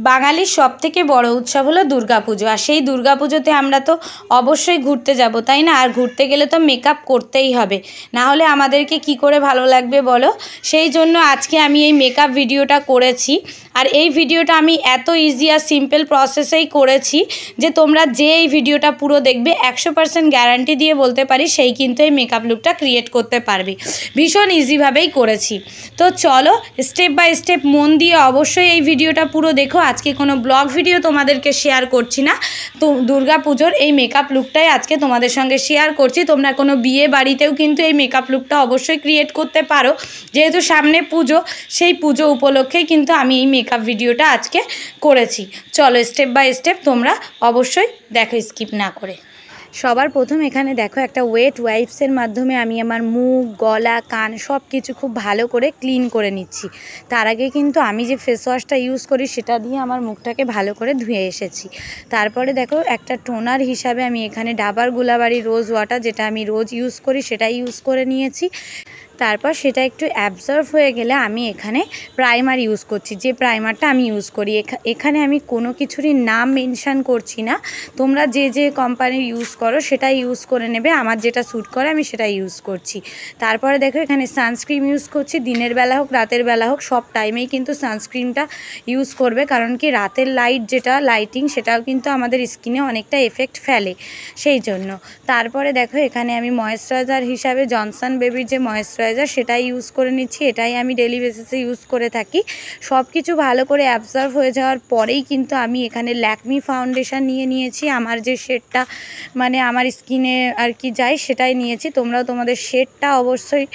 বাঙালির সবথেকে বড় উৎসব হলো দুর্গাপুজো। আর সেই দুর্গাপুজোতে আমরা তো অবশ্যই ঘুরতে যাব, তাই না? আর ঘুরতে গেলে তো মেকআপ করতেই হবে, না হলে আমাদেরকে কি করে ভালো লাগবে বলো? সেই জন্য আজকে আমি এই মেকআপ ভিডিওটা করেছি। আর এই ভিডিওটা আমি এত ইজি আর সিম্পল প্রসেসেই করেছি যে তোমরা যে এই ভিডিওটা পুরো দেখবে 100% গ্যারান্টি দিয়ে বলতে পারি সেই কিন্তু এই মেকআপ লুকটা ক্রিয়েট করতে পারবে। ভীষণ ইজিভাবেই করেছি। তো চলো স্টেপ বাই স্টেপ মন দিয়ে অবশ্যই এই ভিডিওটা পুরো দেখো। আজকে কোনো ব্লগ ভিডিও তোমাদেরকে শেয়ার করছি না, তো দুর্গাপুজোর এই মেকআপ লুকটাই আজকে তোমাদের সঙ্গে শেয়ার করছি। তোমরা কোনো বিয়ে বাড়িতেও কিন্তু এই মেকআপ লুকটা অবশ্যই ক্রিয়েট করতে পারো, যেহেতু সামনে পুজো, সেই পুজো উপলক্ষেই কিন্তু আমি এই মেকআপ ভিডিওটা আজকে করেছি। চলো স্টেপ বাই স্টেপ তোমরা অবশ্যই দেখো স্কিপ না করে। সবার প্রথম এখানে দেখো একটা ওয়েট ওয়াইপসের মাধ্যমে আমি আমার মুখ, গলা, কান সব কিছু খুব ভালো করে ক্লিন করে নিচ্ছি। তার আগে কিন্তু আমি যে ফেস ওয়াশটা ইউজ করি সেটা দিয়ে আমার মুখটাকে ভালো করে ধুয়ে এসেছি। তারপরে দেখো একটা টোনার হিসাবে আমি এখানে ডাবার গুলাবাড়ি রোজ ওয়াটার, যেটা আমি রোজ ইউজ করি, সেটাই ইউজ করে নিয়েছি। তারপর সেটা একটু অ্যাবজর্ভ হয়ে গেলে আমি এখানে প্রাইমার ইউজ করছি। যে প্রাইমারটা আমি ইউজ করি, এখানে আমি কোনো কিছুরই নাম মেনশান করছি না, তোমরা যে যে কোম্পানির ইউজ করো সেটাই ইউজ করে নেবে। আমার যেটা স্যুট করে আমি সেটাই ইউজ করছি। তারপরে দেখো এখানে সানস্ক্রিন ইউজ করছি। দিনের বেলা হোক রাতের বেলা হোক সব টাইমেই কিন্তু সানস্ক্রিনটা ইউজ করবে, কারণ কি রাতের লাইট যেটা লাইটিং সেটাও কিন্তু আমাদের স্কিনে অনেকটা এফেক্ট ফেলে, সেই জন্য। তারপরে দেখো এখানে আমি ময়েশ্চারাইজার হিসাবে জনসন বেবির যে ময়েশ্চারাইজার সেটাই ইউজ করে নিচ্ছি। এটাই আমি ডেলি বেসিসে ইউজ করে থাকি। সব কিছু ভালো করে অ্যাবজর্ভ হয়ে যাওয়ার পরেই কিন্তু আমি এখানে ল্যাকমি ফাউন্ডেশন নিয়ে নিয়েছি। আমার যে শেডটা মানে আমার স্কিনে আর কি যায় সেটাই নিয়েছি। তোমরাও তোমাদের শেডটা অবশ্যই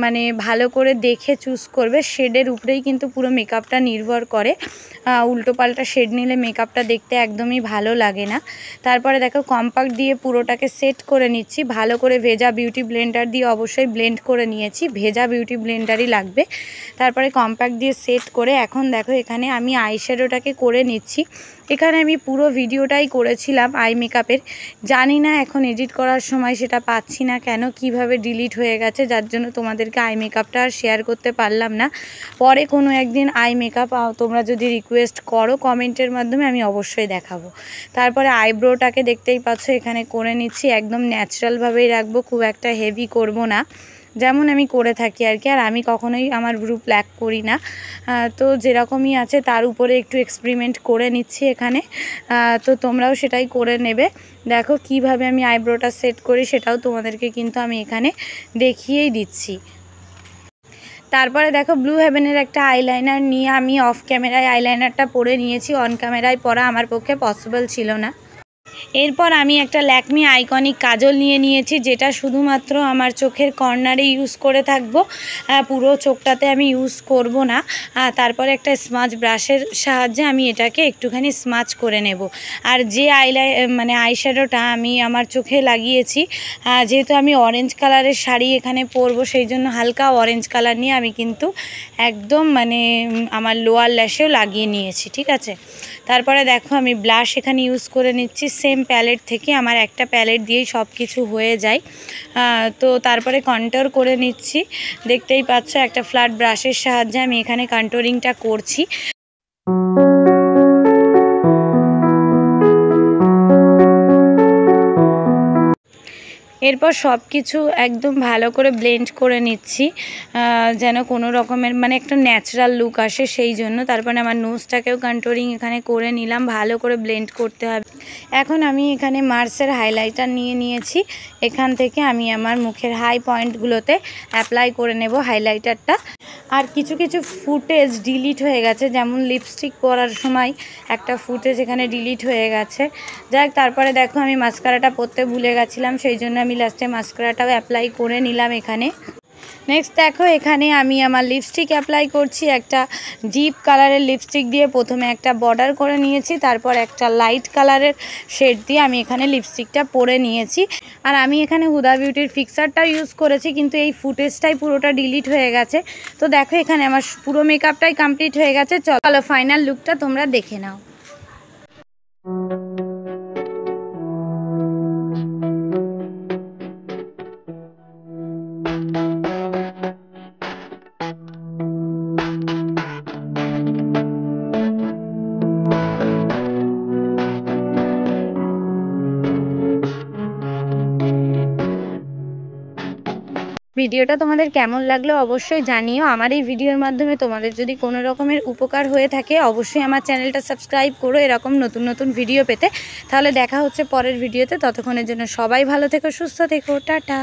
মানে ভালো করে দেখে চুজ করবে। শেডের উপরেই কিন্তু পুরো মেকআপটা নির্ভর করে। উল্টো পাল্টা শেড নিলে মেকআপটা দেখতে একদমই ভালো লাগে না। তারপরে দেখো কম্প্যাক্ট দিয়ে পুরোটাকে সেট করে নিচ্ছি ভালো করে। ভেজা বিউটি ব্লেন্ডার দিয়ে অবশ্যই ব্লেন্ড করে নিয়েছি, ভেজা বিউটি ব্লেন্ডারই লাগবে। তারপরে কম্প্যাক্ট দিয়ে সেট করে এখন দেখো এখানে আমি আইশ্যাডোটাকে করে নিচ্ছি। এখানে আমি পুরো ভিডিওটাই করেছিলাম আই মেকআপের, জানি না এখন এডিট করার সময় সেটা পাচ্ছি না কেন, কিভাবে ডিলিট হয়ে গেছে, যার জন্য তোমাদেরকে আই মেকআপটা আর শেয়ার করতে পারলাম না। পরে কোনো একদিন আই মেকআপ তোমরা যদি রিকোয়েস্ট করো কমেন্টের মাধ্যমে, আমি অবশ্যই দেখাবো। তারপরে আইব্রোটাকে দেখতেই পাচ্ছ এখানে করে নিচ্ছি, একদম ন্যাচারালভাবেই রাখবো, খুব একটা হেভি করব না, যেমন আমি করে থাকি আর কি। আর আমি কখনোই আমার ব্রু প্ল্যাক করি না, তো যেরকমই আছে তার উপরে একটু এক্সপেরিমেন্ট করে নিচ্ছি এখানে। তো তোমরাও সেটাই করে নেবে। দেখো কিভাবে আমি আইব্রোটা সেট করি সেটাও তোমাদেরকে কিন্তু আমি এখানে দেখিয়েই দিচ্ছি। তারপরে দেখো ব্লু হেভেনের একটা আইলাইনার নিয়ে আমি অফ ক্যামেরায় আইলাইনারটা পরে নিয়েছি, অন ক্যামেরায় পরা আমার পক্ষে পসিবল ছিল না। এরপর আমি একটা ল্যাকমি আইকনিক কাজল নিয়ে নিয়েছি, যেটা শুধুমাত্র আমার চোখের কর্নারে ইউজ করে থাকবো, পুরো চোখটাতে আমি ইউজ করব না। তারপরে একটা স্মাচ ব্রাশের সাহায্যে আমি এটাকে একটুখানি স্মাচ করে নেব। আর যে মানে আইশ্যাডোটা আমি আমার চোখে লাগিয়েছি, যেহেতু আমি অরেঞ্জ কালারের শাড়ি এখানে পরবো, সেই জন্য হালকা অরেঞ্জ কালার নিয়ে আমি কিন্তু একদম মানে আমার লোয়ার ল্যাশেও লাগিয়ে নিয়েছি, ঠিক আছে। তারপরে দেখো আমি ব্লাশ এখানে ইউজ করে নিচ্ছি সেম প্যালেট থেকে, আমার একটা প্যালেট দিয়েই সব কিছু হয়ে যায়। তো তারপরে কন্ট্যুর করে নিচ্ছি, দেখতেই পাচ্ছ একটা ফ্ল্যাট ব্রাশের সাহায্যে আমি এখানে কন্ট্যুরিংটা করছি। এরপর সব কিছু একদম ভালো করে ব্লেন্ড করে নিচ্ছি, যেন কোনো রকমের মানে একটা ন্যাচারাল লুক আসে, সেই জন্য। তারপরে আমার নোজটাকেও কন্ট্যুরিং এখানে করে নিলাম, ভালো করে ব্লেন্ড করতে হবে। এখন আমি এখানে মার্সের হাইলাইটার নিয়ে নিয়েছি, এখান থেকে আমি আমার মুখের হাই পয়েন্টগুলোতে অ্যাপ্লাই করে নেব হাইলাইটারটা। আর কিছু কিছু ফুটেজ ডিলিট হয়ে গেছে, যেমন লিপস্টিক পরার সময় একটা ফুটেজ এখানে ডিলিট হয়ে গেছে। যাক, তারপরে দেখো আমি মাস্কারাটা পরতে ভুলে গেছিলাম, সেই জন্য আমি লাস্টে মাস্কারাটাও অ্যাপ্লাই করে নিলাম এখানে। নেক্সট দেখো এখানে আমি আমার লিপস্টিক অ্যাপ্লাই করছি, একটা ডিপ কালারের লিপস্টিক দিয়ে প্রথমে একটা বর্ডার করে নিয়েছি, তারপর একটা লাইট কালারের শেড দিয়ে আমি এখানে লিপস্টিকটা পরে নিয়েছি। আর আমি এখানে হুদা বিউটির ফিক্সারটাও ইউজ করেছি, কিন্তু এই ফুটেজটাই পুরোটা ডিলিট হয়ে গেছে। তো দেখো এখানে আমার পুরো মেকআপটাই কমপ্লিট হয়ে গেছে। চলো ফাইনাল লুকটা তোমরা দেখে নাও। ভিডিওটা তোমাদের কেমন লাগলো অবশ্যই জানিও। আমার এই ভিডিওর মাধ্যমে তোমাদের যদি কোনো রকমের উপকার হয়ে থাকে অবশ্যই আমার চ্যানেলটা সাবস্ক্রাইব করো এরকম নতুন নতুন ভিডিও পেতে। তাহলে দেখা হচ্ছে পরের ভিডিওতে, ততক্ষণের জন্য সবাই ভালো থেকো, সুস্থ থেকো, টাটা।